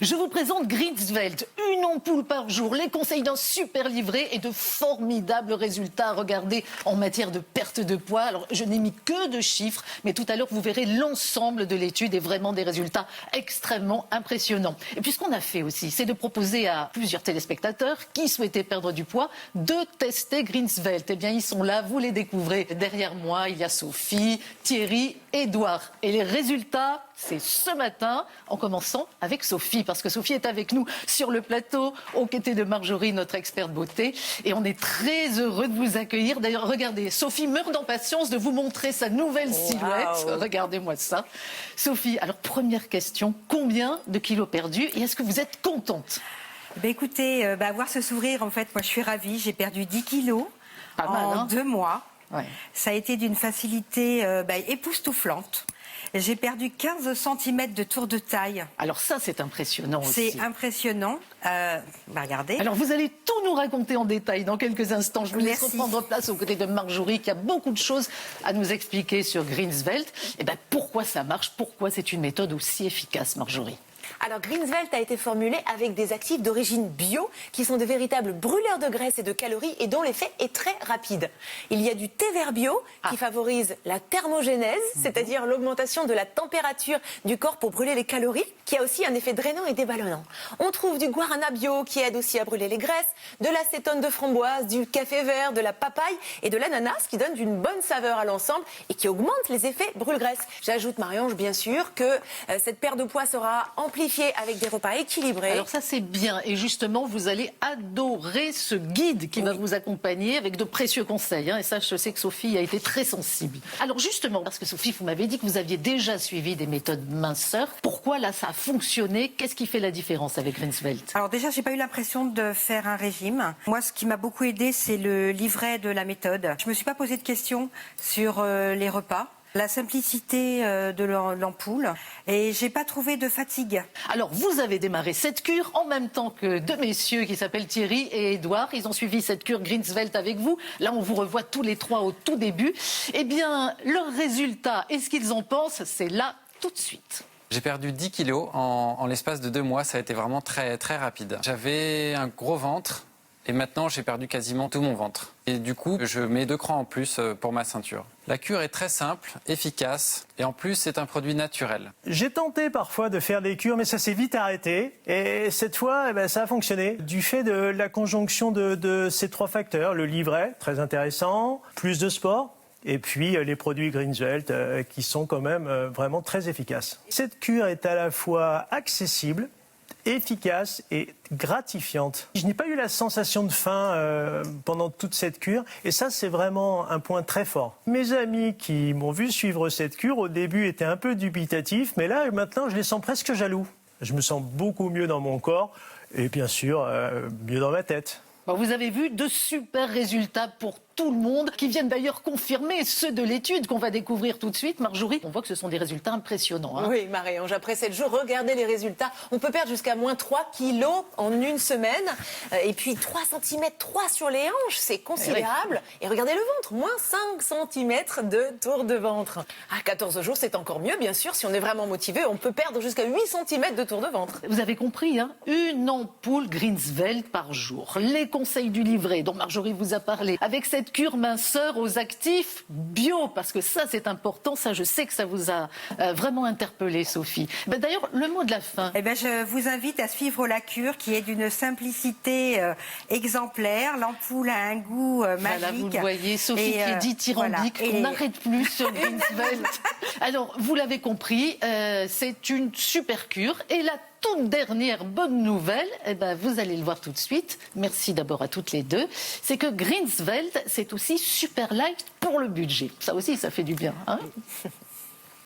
Je vous présente Greenswelt, une ampoule par jour, les conseils d'un super livret et de formidables résultats à regarder en matière de perte de poids. Alors, je n'ai mis que de chiffres, mais tout à l'heure, vous verrez l'ensemble de l'étude et vraiment des résultats extrêmement impressionnants. Et puis, ce qu'on a fait aussi, c'est de proposer à plusieurs téléspectateurs qui souhaitaient perdre du poids de tester Greenswelt. Eh bien, ils sont là, vous les découvrez. Derrière moi, il y a Sophie, Thierry, Édouard. Et les résultats, c'est ce matin, en commençant avec Sophie, parce que Sophie est avec nous sur le plateau, aux côtés de Marjorie, notre experte beauté. Et on est très heureux de vous accueillir. D'ailleurs, regardez, Sophie meurt d'impatience de vous montrer sa nouvelle silhouette. Wow. Regardez-moi ça. Sophie, alors première question, combien de kilos perdus et est-ce que vous êtes contente? Écoutez, voir ce sourire, en fait, moi je suis ravie. J'ai perdu 10 kilos en 2 mois. Ouais. Ça a été d'une facilité époustouflante. J'ai perdu 15 cm de tour de taille. Alors ça, c'est impressionnant aussi. C'est impressionnant. Regardez. Alors vous allez tout nous raconter en détail dans quelques instants. Je vous laisse reprendre place aux côtés de Marjorie qui a beaucoup de choses à nous expliquer sur Greenswelt. Et pourquoi ça marche? Pourquoi c'est une méthode aussi efficace, Marjorie? Alors Greenswelt a été formulé avec des actifs d'origine bio qui sont de véritables brûleurs de graisse et de calories et dont l'effet est très rapide. Il y a du thé vert bio qui favorise la thermogénèse, c'est-à-dire l'augmentation de la température du corps pour brûler les calories, qui a aussi un effet drainant et déballonnant. On trouve du guarana bio qui aide aussi à brûler les graisses, de l'acétone de framboise, du café vert, de la papaye et de l'ananas qui donne une bonne saveur à l'ensemble et qui augmente les effets brûle-graisse. J'ajoute, Marie-Ange, bien sûr, que cette perte de poids sera amplifiée avec des repas équilibrés. Alors ça c'est bien et justement vous allez adorer ce guide qui va vous accompagner avec de précieux conseils. Et ça je sais que Sophie a été très sensible. Alors justement, parce que Sophie vous m'avez dit que vous aviez déjà suivi des méthodes minceur. Pourquoi là ça a fonctionné? Qu'est-ce qui fait la différence avec Greenswelt? Alors déjà j'ai pas eu l'impression de faire un régime. Moi ce qui m'a beaucoup aidé c'est le livret de la méthode. Je me suis pas posé de questions sur les repas. La simplicité de l'ampoule et j'ai pas trouvé de fatigue. Alors vous avez démarré cette cure en même temps que deux messieurs qui s'appellent Thierry et Édouard. Ils ont suivi cette cure Greenswelt avec vous. Là on vous revoit tous les trois au tout début. Eh bien leurs résultats et ce qu'ils en pensent, c'est là tout de suite. J'ai perdu 10 kilos en l'espace de 2 mois. Ça a été vraiment très, très rapide. J'avais un gros ventre. Et maintenant, j'ai perdu quasiment tout mon ventre. Et du coup, je mets 2 crans en plus pour ma ceinture. La cure est très simple, efficace, et en plus, c'est un produit naturel. J'ai tenté parfois de faire des cures, mais ça s'est vite arrêté. Et cette fois, ça a fonctionné. Du fait de la conjonction de ces 3 facteurs, le livret, très intéressant, plus de sport, et puis les produits Greenswelt qui sont quand même vraiment très efficaces. Cette cure est à la fois accessible, efficace et gratifiante. Je n'ai pas eu la sensation de faim pendant toute cette cure et ça c'est vraiment un point très fort. Mes amis qui m'ont vu suivre cette cure au début étaient un peu dubitatifs mais là maintenant je les sens presque jaloux. Je me sens beaucoup mieux dans mon corps et bien sûr mieux dans ma tête. Vous avez vu de super résultats pour tout le monde, qui viennent d'ailleurs confirmer ceux de l'étude qu'on va découvrir tout de suite. Marjorie, on voit que ce sont des résultats impressionnants. Oui, Marie-Ange, après 7 jours, regardez les résultats. On peut perdre jusqu'à moins 3 kilos en une semaine. Et puis 3 cm, 3 sur les hanches, c'est considérable. Et regardez le ventre, moins 5 cm de tour de ventre. À 14 jours, c'est encore mieux, bien sûr. Si on est vraiment motivé, on peut perdre jusqu'à 8 cm de tour de ventre. Vous avez compris, une ampoule Greenswelt par jour. Les conseils du livret dont Marjorie vous a parlé. Avec cette cure minceur aux actifs bio, parce que ça c'est important, ça je sais que ça vous a vraiment interpellé Sophie. D'ailleurs le mot de la fin. Je vous invite à suivre la cure qui est d'une simplicité exemplaire. L'ampoule a un goût magique. Voilà, vous le voyez, Sophie qui est dithyrambique, on n'arrête plus sur Greenswelt. Alors vous l'avez compris, c'est une super cure et la toute dernière bonne nouvelle, vous allez le voir tout de suite, merci d'abord à toutes les deux, c'est que Greenswelt, c'est aussi super light pour le budget. Ça aussi, ça fait du bien.